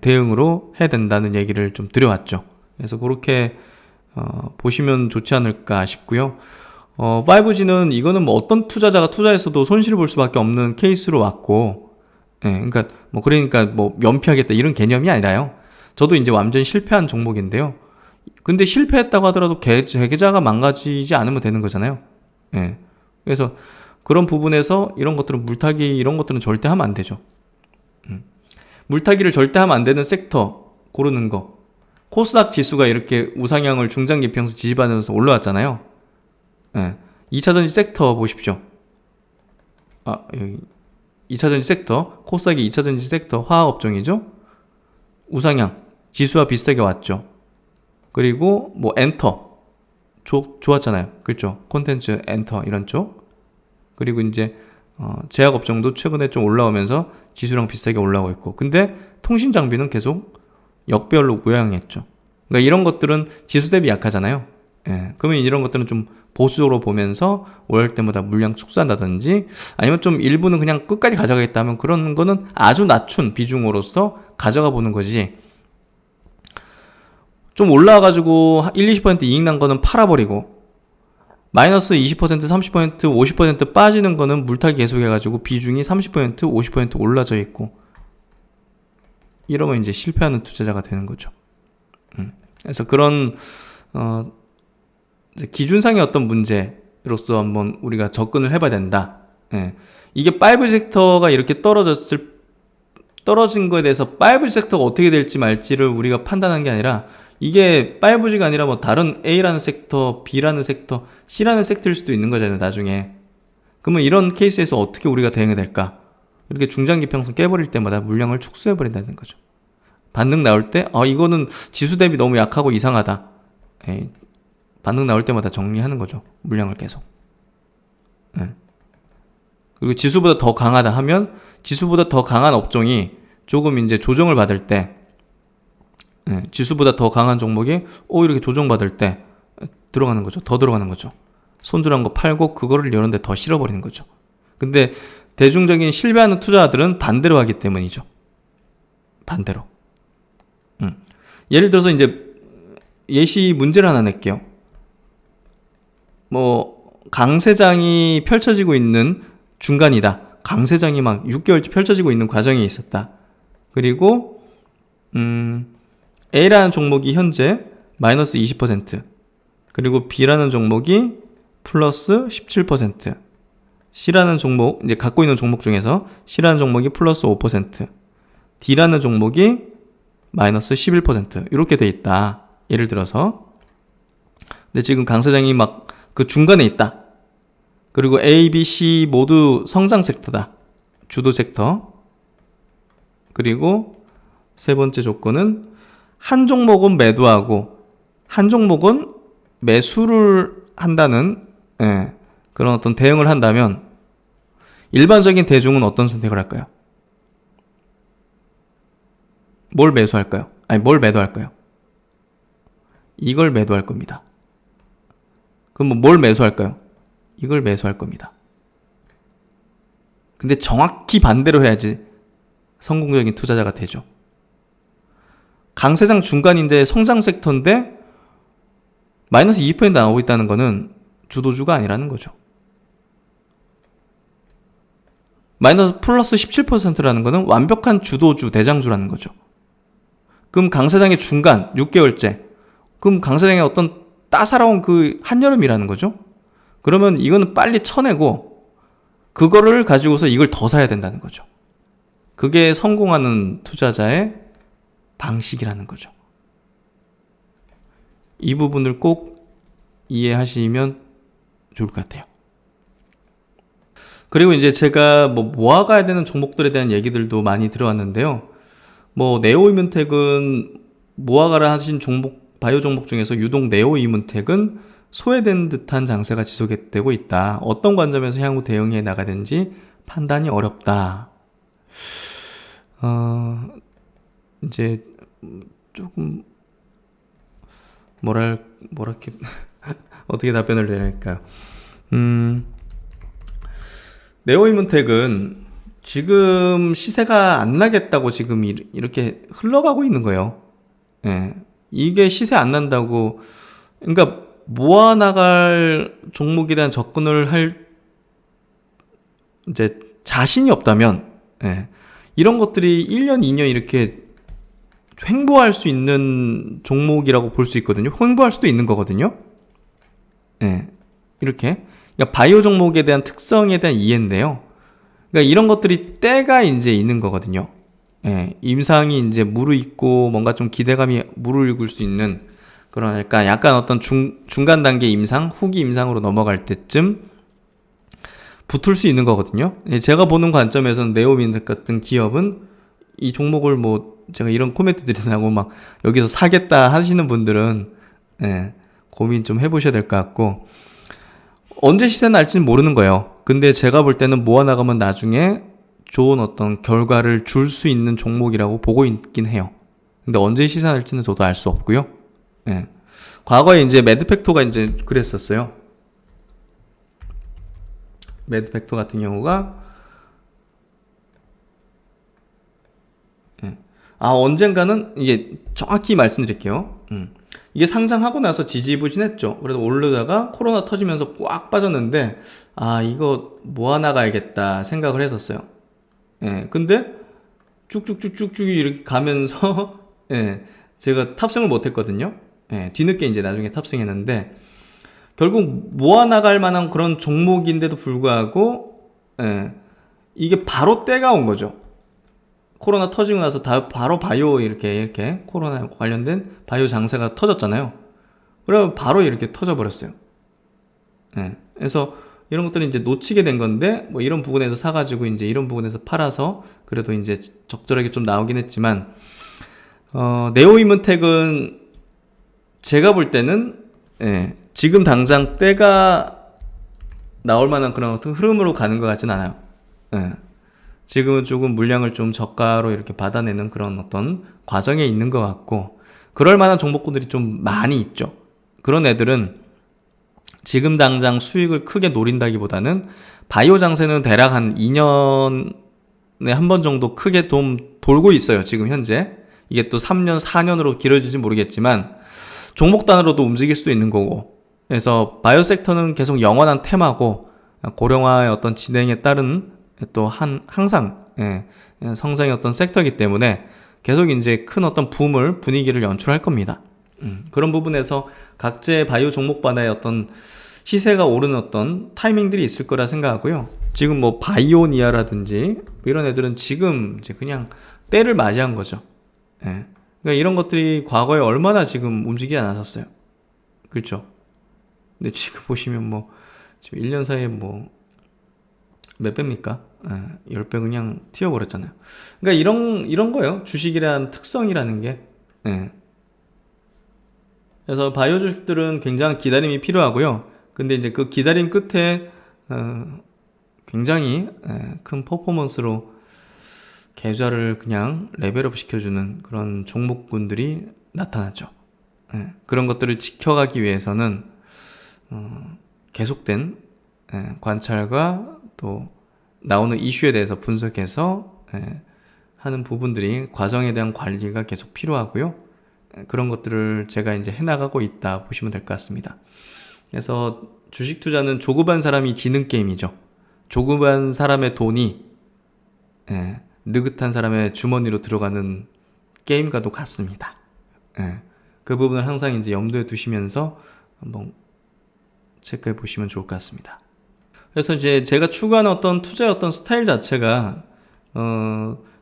대응으로 해야 된다는 얘기를 좀 드려왔죠. 그래서 그렇게 보시면 좋지 않을까 싶고요. 5G는 이거는 뭐 어떤 투자자가 투자해서도 손실을 볼 수밖에 없는 케이스로 왔고 그러니까 뭐 면피하겠다 이런 개념이 아니라요. 저도 이제 완전 실패한 종목인데요. 근데 실패했다고 하더라도 계좌가 망가지지 않으면 되는 거잖아요. 예. 그래서 그런 부분에서 이런 것들은 물타기 이런 것들은 절대 하면 안 되죠. 물타기를 절대 하면 안 되는 섹터 고르는 거. 코스닥 지수가 이렇게 우상향을 중장기 평선 지지받으면서 올라왔잖아요. 예. 2차전지 섹터 보십시오. 여기 2차전지 sek터, 코스닥이 2차전지 섹터 화학업종이죠. 우상향, 지수와 비슷하게 왔죠. 그리고 뭐 엔터 좋았잖아요. 그렇죠. 콘텐츠 엔터 이런 쪽. 그리고 이제 제약업종도 최근에 좀 올라오면서 지수랑 비슷하게 올라오고 있고. 근데 통신장비는 계속 역배열로 우상향했죠. 그러니까 이런 것들은 지수 대비 약하잖아요. 예. 그러면 이런 것들은 좀 보수적으로 보면서 올 때마다 물량 축소한다든지 아니면 좀 일부는 그냥 끝까지 가져가겠다면 그런 거는 아주 낮춘 비중으로서 가져가 보는 거지. 좀 올라와가지고 1-20% 이익 난 거는 팔아버리고 마이너스 20%, 30%, 50% 빠지는 거는 물타기 계속해가지고 비중이 30%, 50% 올라져 있고 이러면 이제 실패하는 투자자가 되는 거죠. 그래서 그런 기준상의 어떤 문제로서 한번 우리가 접근을 해봐야 된다. 예. 이게 5G 섹터가 이렇게 떨어진 거에 대해서 5G 섹터가 어떻게 될지 말지를 우리가 판단한 게 아니라 이게 5G가 아니라 뭐 다른 A라는 섹터, B라는 섹터, C라는 섹터일 수도 있는 거잖아요, 나중에. 그러면 이런 케이스에서 어떻게 우리가 대응이 될까? 이렇게 중장기 평선 깨버릴 때마다 물량을 축소해버린다는 거죠. 반등 나올 때, 이거는 지수 대비 너무 약하고 이상하다. 에이, 반등 나올 때마다 정리하는 거죠. 물량을 계속. 예. 그리고 지수보다 더 강하다 하면 지수보다 더 강한 업종이 조금 이제 조정을 받을 때 지수보다 더 강한 종목이 이렇게 조정받을 때 들어가는 거죠. 더 들어가는 거죠. 손절한 거 팔고 그거를 이런 데 더 실어버리는 거죠. 근데 대중적인 실패하는 투자들은 반대로 하기 때문이죠. 반대로. 예를 들어서 이제 예시 문제를 하나 낼게요. 뭐 강세장이 펼쳐지고 있는 중간이다. 강세장이 막 6개월째 펼쳐지고 있는 과정이 있었다. 그리고 A라는 종목이 현재 마이너스 20%, 그리고 B라는 종목이 플러스 17%, C라는 종목, 이제 갖고 있는 종목 중에서 C라는 종목이 플러스 5%, D라는 종목이 마이너스 11% 이렇게 돼 있다. 예를 들어서. 근데 지금 강세장이 막 그 중간에 있다. 그리고 A, B, C 모두 성장 섹터다. 주도 섹터. 그리고 세 번째 조건은 한 종목은 매도하고 한 종목은 매수를 한다는 그런 어떤 대응을 한다면 일반적인 대중은 어떤 선택을 할까요? 뭘 매수할까요? 아니 뭘 매도할까요? 이걸 매도할 겁니다. 그럼 뭘 매수할까요? 이걸 매수할 겁니다. 근데 정확히 반대로 해야지 성공적인 투자자가 되죠. 강세장 중간인데 성장 섹터인데 마이너스 2% 나오고 있다는 거는 주도주가 아니라는 거죠. 마이너스 플러스 17%라는 거는 완벽한 주도주, 대장주라는 거죠. 그럼 강세장의 중간 6개월째, 그럼 강세장의 어떤 따사로운 그 한여름이라는 거죠. 그러면 이거는 빨리 쳐내고 그거를 가지고서 이걸 더 사야 된다는 거죠. 그게 성공하는 투자자의 방식이라는 거죠. 이 부분을 꼭 이해하시면 좋을 것 같아요. 그리고 이제 제가 모아가야 되는 종목들에 대한 얘기들도 많이 들어왔는데요. 네오이문텍은 모아가라 하신 종목, 바이오 종목 중에서 유독 네오이문텍은 소외된 듯한 장세가 지속되고 있다. 어떤 관점에서 향후 대응해 나가야 되는지 판단이 어렵다. 이제 조금 뭐랄게 어떻게 답변을 드려야 할까요? 네오이문텍은 지금 시세가 안 나겠다고 지금 이렇게 흘러가고 있는 거예요. 예. 이게 시세 안 난다고, 그러니까 모아나갈 종목에 대한 접근을 할 이제 자신이 없다면, 예. 이런 것들이 1년, 2년 이렇게 횡보할 수 있는 종목이라고 볼 수 있거든요. 횡보할 수도 있는 거거든요. 예. 이렇게. 그러니까 바이오 종목에 대한 특성에 대한 이해인데요. 그러니까 이런 것들이 때가 이제 있는 거거든요. 예, 임상이 이제 무르익고 뭔가 좀 기대감이 무르익을 수 있는 그런 약간 어떤 중간 단계 임상, 후기 임상으로 넘어갈 때쯤 붙을 수 있는 거거든요. 예, 제가 보는 관점에서는 네오민텍 같은 기업은 이 종목을 제가 이런 코멘트 드리라고 막 여기서 사겠다 하시는 분들은 예, 고민 좀 해보셔야 될 것 같고, 언제 시세 날지는 모르는 거예요. 근데 제가 볼 때는 모아나가면 나중에 좋은 어떤 결과를 줄 수 있는 종목이라고 보고 있긴 해요. 근데 언제 시세 날지는 저도 알 수 없고요. 예. 과거에 이제 매드팩토가 이제 그랬었어요. 매드팩토 같은 경우가 예. 언젠가는 이게 정확히 말씀드릴게요. 이게 상장하고 나서 지지부진했죠. 그래도 오르다가 코로나 터지면서 꽉 빠졌는데 이거 모아나가야겠다 생각을 했었어요. 예, 근데 쭉쭉쭉쭉쭉 이렇게 가면서 예, 제가 탑승을 못했거든요. 예, 뒤늦게 이제 나중에 탑승했는데 결국 모아나갈 만한 그런 종목인데도 불구하고 예, 이게 바로 때가 온 거죠. 코로나 터지고 나서 바로 바이오 이렇게 코로나 관련된 바이오 장세가 터졌잖아요. 그러면 바로 이렇게 터져버렸어요. 예. 그래서 이런 것들은 이제 놓치게 된 건데, 이런 부분에서 사가지고 이제 이런 부분에서 팔아서 그래도 이제 적절하게 좀 나오긴 했지만, 네오이문텍은 제가 볼 때는, 예, 지금 당장 때가 나올 만한 그런 어떤 흐름으로 가는 것 같진 않아요. 예. 지금은 조금 물량을 좀 저가로 이렇게 받아내는 그런 어떤 과정에 있는 것 같고, 그럴 만한 종목군들이 좀 많이 있죠. 그런 애들은 지금 당장 수익을 크게 노린다기보다는 바이오 장세는 대략 한 2년에 한 번 정도 크게 돌고 있어요. 지금 현재. 이게 또 3년, 4년으로 길어질지 모르겠지만 종목 단으로도 움직일 수도 있는 거고, 그래서 바이오 섹터는 계속 영원한 테마고 고령화의 어떤 진행에 따른 또 항상 성장의 어떤 섹터이기 때문에 계속 이제 큰 어떤 분위기를 연출할 겁니다. 그런 부분에서 각자의 바이오 종목마다의 어떤 시세가 오르는 어떤 타이밍들이 있을 거라 생각하고요. 지금 바이오니아라든지 이런 애들은 지금 이제 그냥 때를 맞이한 거죠. 예. 그러니까 이런 것들이 과거에 얼마나 지금 움직이지 않았었어요. 그렇죠. 근데 지금 보시면 지금 1년 사이에 몇 배입니까? 10배 그냥 튀어버렸잖아요. 그러니까 이런 거예요. 주식이라는 특성이라는 게. 예. 그래서 바이오 주식들은 굉장히 기다림이 필요하고요. 근데 이제 그 기다림 끝에 굉장히 큰 퍼포먼스로 계좌를 그냥 레벨업 시켜주는 그런 종목군들이 나타나죠. 그런 것들을 지켜가기 위해서는 계속된 관찰과 또 나오는 이슈에 대해서 분석해서 하는 부분들이 과정에 대한 관리가 계속 필요하고요. 그런 것들을 제가 이제 해나가고 있다 보시면 될 것 같습니다. 그래서 주식 투자는 조급한 사람이 지는 게임이죠. 조급한 사람의 돈이 느긋한 사람의 주머니로 들어가는 게임과도 같습니다. 그 부분을 항상 이제 염두에 두시면서 한번 체크해 보시면 좋을 것 같습니다. 그래서 이제 제가 추구하는 어떤 투자의 어떤 스타일 자체가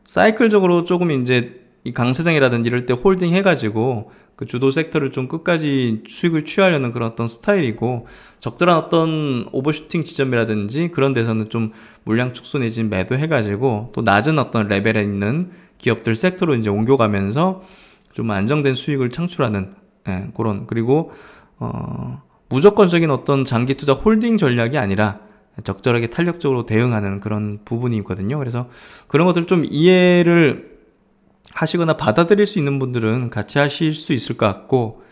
사이클적으로 조금 이제 이 강세장이라든지 이럴 때 홀딩 해가지고 그 주도 섹터를 좀 끝까지 수익을 취하려는 그런 어떤 스타일이고, 적절한 어떤 오버슈팅 지점이라든지 그런 데서는 좀 물량 축소 내지 매도 해가지고 또 낮은 어떤 레벨에 있는 기업들 섹터로 이제 옮겨가면서 좀 안정된 수익을 창출하는 그런, 그리고 무조건적인 어떤 장기 투자 홀딩 전략이 아니라 적절하게 탄력적으로 대응하는 그런 부분이거든요. 그래서 그런 것들 좀 이해를 하시거나 받아들일 수 있는 분들은 같이 하실 수 있을 것 같고,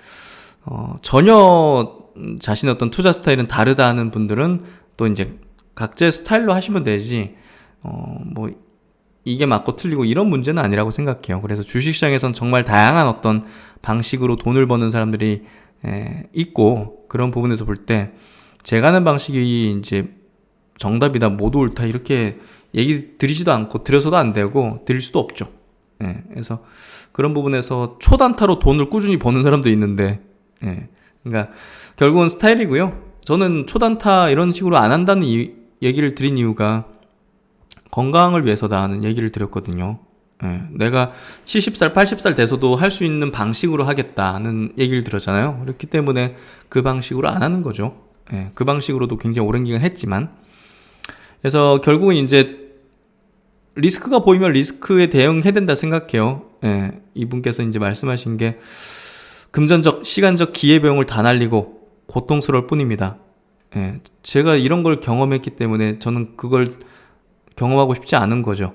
전혀 자신의 어떤 투자 스타일은 다르다 하는 분들은 또 이제 각자의 스타일로 하시면 되지, 뭐 이게 맞고 틀리고 이런 문제는 아니라고 생각해요. 그래서 주식시장에선 정말 다양한 어떤 방식으로 돈을 버는 사람들이 있고, 그런 부분에서 볼 때 제가 하는 방식이 이제 정답이다, 모두 옳다 이렇게 얘기 드리지도 않고 드려서도 안 되고 드릴 수도 없죠. 그래서 그런 부분에서 초단타로 돈을 꾸준히 버는 사람도 있는데, 그러니까 결국은 스타일이고요. 저는 초단타 이런 식으로 안 한다는 얘기를 드린 이유가 건강을 위해서다 하는 얘기를 드렸거든요. 내가 70살, 80살 돼서도 할 수 있는 방식으로 하겠다는 얘기를 들었잖아요. 그렇기 때문에 그 방식으로 안 하는 거죠. 그 방식으로도 굉장히 오랜 기간 했지만, 그래서 결국은 이제 리스크가 보이면 리스크에 대응해야 된다 생각해요. 이분께서 이제 말씀하신 게 금전적, 시간적 기회비용을 다 날리고 고통스러울 뿐입니다. 제가 이런 걸 경험했기 때문에 저는 그걸 경험하고 싶지 않은 거죠.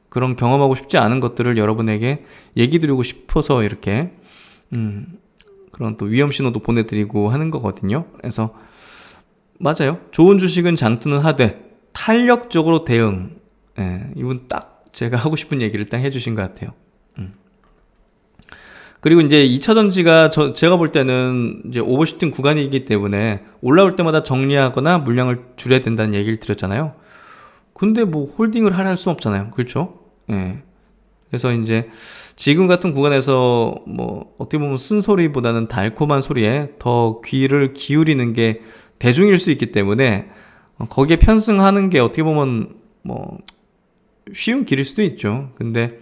그런 경험하고 싶지 않은 것들을 여러분에게 얘기 드리고 싶어서 이렇게 그런 또 위험 신호도 보내드리고 하는 거거든요. 그래서 맞아요. 좋은 주식은 장투는 하되 탄력적으로 대응. 이분 딱 제가 하고 싶은 얘기를 딱 해주신 것 같아요. 그리고 이제 2차 전지가 제가 볼 때는 이제 오버슈팅 구간이기 때문에 올라올 때마다 정리하거나 물량을 줄여야 된다는 얘기를 드렸잖아요. 근데 뭐 홀딩을 할 수 없잖아요. 그렇죠? 그래서 이제 지금 같은 구간에서 뭐 어떻게 보면 쓴소리보다는 달콤한 소리에 더 귀를 기울이는 게 대중일 수 있기 때문에 거기에 편승하는 게 어떻게 보면 뭐 쉬운 길일 수도 있죠. 근데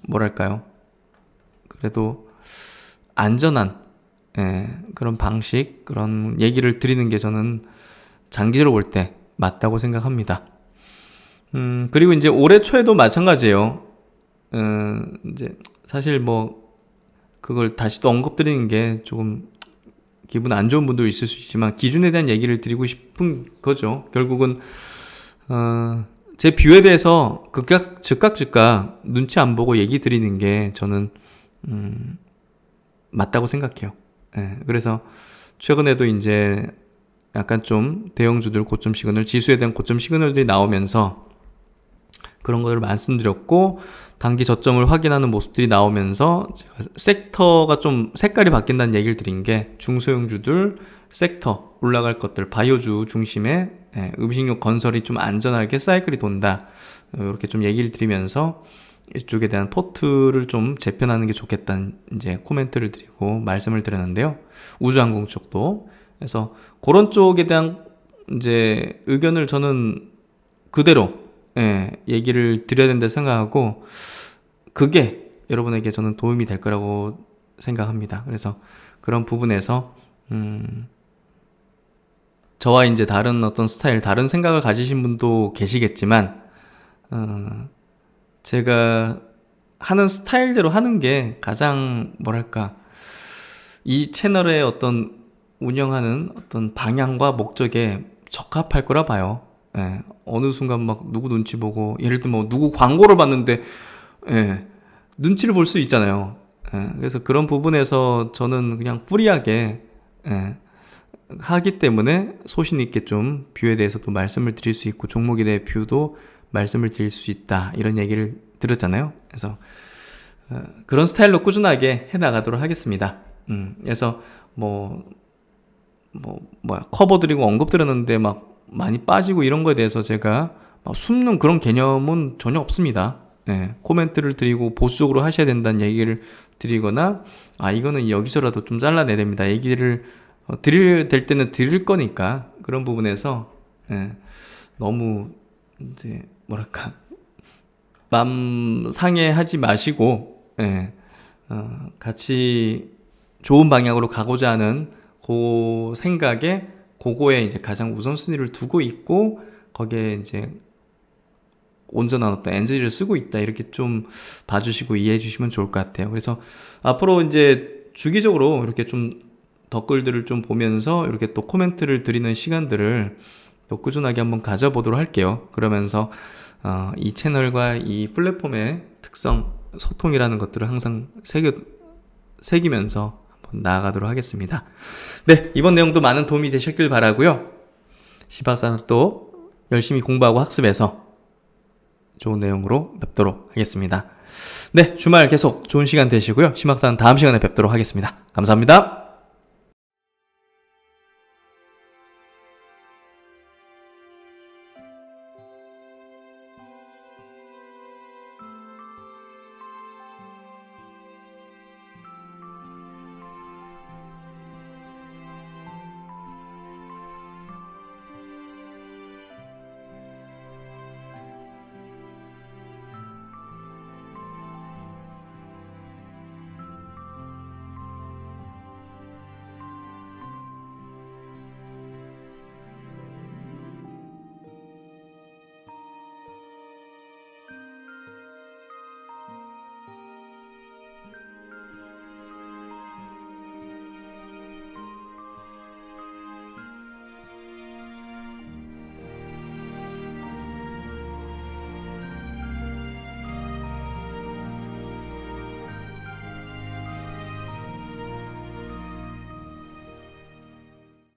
뭐랄까요, 그래도 안전한 그런 방식, 그런 얘기를 드리는 게 저는 장기적으로 볼 때 맞다고 생각합니다. 그리고 이제 올해 초에도 마찬가지예요. 이제 사실 뭐 그걸 다시 또 언급드리는 게 조금 기분 안 좋은 분도 있을 수 있지만 기준에 대한 얘기를 드리고 싶은 거죠. 결국은 제 뷰에 대해서 즉각 눈치 안 보고 얘기 드리는 게 저는 맞다고 생각해요. 그래서 최근에도 이제 약간 좀 대형주들 고점 시그널, 지수에 대한 고점 시그널들이 나오면서 그런 거를 말씀드렸고, 단기 저점을 확인하는 모습들이 나오면서 제가 섹터가 좀 색깔이 바뀐다는 얘기를 드린 게 중소형주들 섹터 올라갈 것들, 바이오주 중심의 음식료 건설이 좀 안전하게 사이클이 돈다, 이렇게 좀 얘기를 드리면서 이쪽에 대한 포트를 좀 재편하는 게 좋겠다는 이제 코멘트를 드리고 말씀을 드렸는데요. 우주항공 쪽도. 그래서 그런 쪽에 대한 이제 의견을 저는 그대로 얘기를 드려야 된다 생각하고, 그게 여러분에게 저는 도움이 될 거라고 생각합니다. 그래서 그런 부분에서 저와 이제 다른 어떤 스타일, 다른 생각을 가지신 분도 계시겠지만, 제가 하는 스타일대로 하는 게 가장 뭐랄까, 이 채널의 어떤 운영하는 어떤 방향과 목적에 적합할 거라 봐요. 어느 순간 막 누구 눈치 보고, 예를 들면 뭐 누구 광고를 봤는데 눈치를 볼 수 있잖아요. 그래서 그런 부분에서 저는 그냥 프리하게 하기 때문에 소신 있게 좀 뷰에 대해서도 말씀을 드릴 수 있고 종목에 대해 뷰도 말씀을 드릴 수 있다 이런 얘기를 들었잖아요. 그래서 그런 스타일로 꾸준하게 해나가도록 하겠습니다. 그래서 커버 드리고 언급 드렸는데 막 많이 빠지고 이런 거에 대해서 제가 막 숨는 그런 개념은 전혀 없습니다. 네, 코멘트를 드리고 보수적으로 하셔야 된다는 얘기를 드리거나 이거는 여기서라도 좀 잘라내야 됩니다. 얘기를 드릴 될 때는 드릴 거니까 그런 부분에서 너무 이제 뭐랄까 맘 상해하지 마시고 같이 좋은 방향으로 가고자 하는 그 생각에 그거에 이제 가장 우선순위를 두고 있고 거기에 이제 온전한 어떤 엔지니어를 쓰고 있다 이렇게 좀 봐주시고 이해해 주시면 좋을 것 같아요. 그래서 앞으로 이제 주기적으로 이렇게 좀 댓글들을 좀 보면서 이렇게 또 코멘트를 드리는 시간들을 또 꾸준하게 한번 가져보도록 할게요. 그러면서 이 채널과 이 플랫폼의 특성, 소통이라는 것들을 항상 새기면서 한번 나아가도록 하겠습니다. 네, 이번 내용도 많은 도움이 되셨길 바라고요. 시박사는 또 열심히 공부하고 학습해서 좋은 내용으로 뵙도록 하겠습니다. 네, 주말 계속 좋은 시간 되시고요. 심학사는 다음 시간에 뵙도록 하겠습니다. 감사합니다.